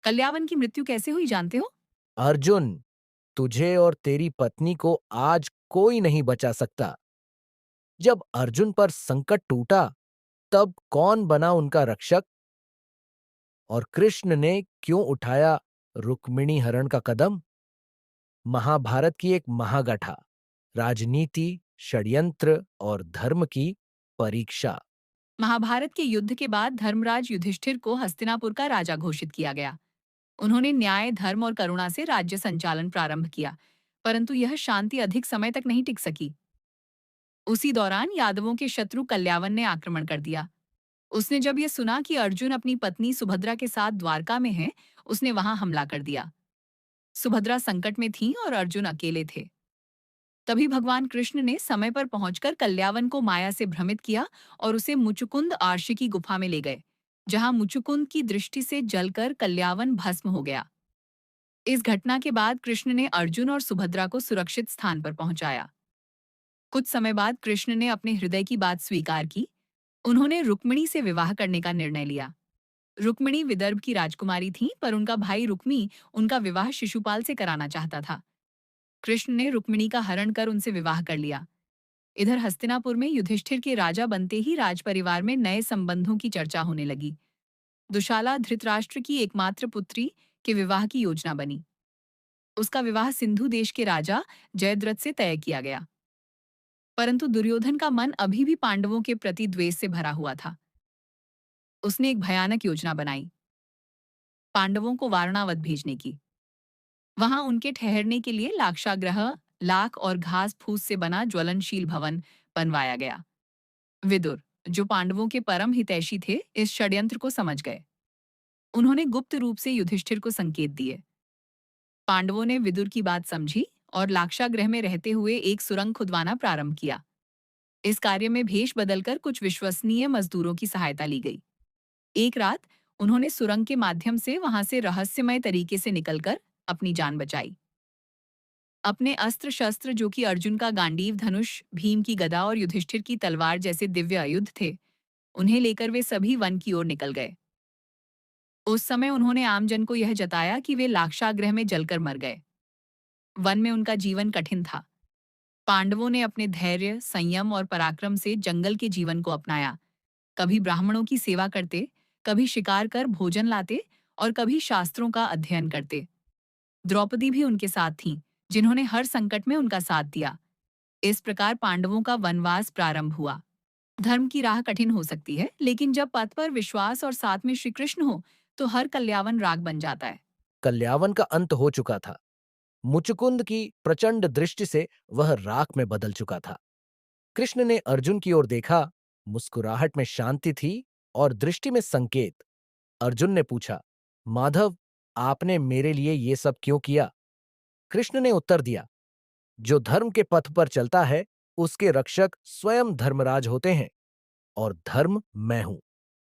कल्यावन की मृत्यु कैसे हुई जानते हो? अर्जुन, तुझे और तेरी पत्नी को आज कोई नहीं बचा सकता। जब अर्जुन पर संकट टूटा, तब कौन बना उनका रक्षक? और कृष्ण ने क्यों उठाया रुक्मिणी हरण का कदम? महाभारत की एक महागाथा, राजनीति, षड्यंत्र और धर्म की परीक्षा। महाभारत के युद्ध के बाद धर्मराज युधिष्ठिर को हस्तिनापुर का राजा घोषित किया गया। उन्होंने न्याय, धर्म और करुणा से राज्य संचालन प्रारंभ किया, परंतु यह शांति अधिक समय तक नहीं टिक सकी। उसी दौरान यादवों के शत्रु कल्यावन ने आक्रमण कर दिया। उसने जब यह सुना कि अर्जुन अपनी पत्नी सुभद्रा के साथ द्वारका में है, उसने वहां हमला कर दिया। सुभद्रा संकट में थी और अर्जुन अकेले थे। तभी भगवान कृष्ण ने समय पर पहुंचकर कल्यावन को माया से भ्रमित किया और उसे मुचुकुंद आर्षि की गुफा में ले गए, जहां मुचुकुंद की दृष्टि से जलकर कल्यावन भस्म हो गया। इस घटना के बाद कृष्ण ने अर्जुन और सुभद्रा को सुरक्षित स्थान पर पहुंचाया। कुछ समय बाद कृष्ण ने अपने हृदय की बात स्वीकार की। उन्होंने रुक्मिणी से विवाह करने का निर्णय लिया। रुक्मिणी विदर्भ की राजकुमारी थी, पर उनका भाई रुक्मी उनका विवाह शिशुपाल से कराना चाहता था। कृष्ण ने रुक्मिणी का हरण कर उनसे विवाह कर लिया। इधर हस्तिनापुर में युधिष्ठिर के राजा बनते ही राजपरिवार में नए संबंधों की चर्चा होने लगी। दुशाला धृतराष्ट्र की एकमात्र पुत्री के विवाह की योजना बनी। उसका विवाह सिंधु देश के राजा जयद्रथ से तय किया गया। परंतु दुर्योधन का मन अभी भी पांडवों के प्रति द्वेष से भरा हुआ था। उसने एक भयानक योजना बनाई, पांडवों को वारणावत भेजने की। वहां उनके ठहरने के लिए लाक्षागृह, लाख और घास फूस से बना ज्वलनशील भवन बनवाया गया। विदुर, जो पांडवों के परम हितैषी थे, इस षड्यंत्र को समझ गए। उन्होंने गुप्त रूप से युधिष्ठिर को संकेत दिए। पांडवों ने विदुर की बात समझी और लाक्षागृह में रहते हुए एक सुरंग खुदवाना प्रारंभ किया। इस कार्य में भेष बदलकर कुछ विश्वसनीय मजदूरों की सहायता ली गई। एक रात उन्होंने सुरंग के माध्यम से वहां से रहस्यमय तरीके से निकलकर अपनी जान बचाई। अपने अस्त्र शस्त्र, जो कि अर्जुन का गांडीव धनुष, भीम की गदा और युधिष्ठिर की तलवार जैसे दिव्य आयुध थे, उन्हें लेकर वे सभी वन की ओर निकल गए। उस समय उन्होंने आमजन को यह जताया कि वे लाक्षागृह में जलकर मर गए। वन में उनका जीवन कठिन था। पांडवों ने अपने धैर्य, संयम और पराक्रम से जंगल के जीवन को अपनाया। कभी ब्राह्मणों की सेवा करते, कभी शिकार कर भोजन लाते और कभी शास्त्रों का अध्ययन करते। द्रौपदी भी उनके साथ थीं, जिन्होंने हर संकट में उनका साथ दिया। इस प्रकार पांडवों का वनवास प्रारंभ हुआ। धर्म की राह कठिन हो सकती है, लेकिन जब पथ पर विश्वास और साथ में श्री कृष्ण हो, तो हर कल्यावन राग बन जाता है। कल्यावन का अंत हो चुका था। मुचुकुंद की प्रचंड दृष्टि से वह राख में बदल चुका था। कृष्ण ने अर्जुन की ओर देखा, मुस्कुराहट में शांति थी और दृष्टि में संकेत। अर्जुन ने पूछा, माधव, आपने मेरे लिए ये सब क्यों किया? कृष्ण ने उत्तर दिया, जो धर्म के पथ पर चलता है, उसके रक्षक स्वयं धर्मराज होते हैं, और धर्म मैं हूं।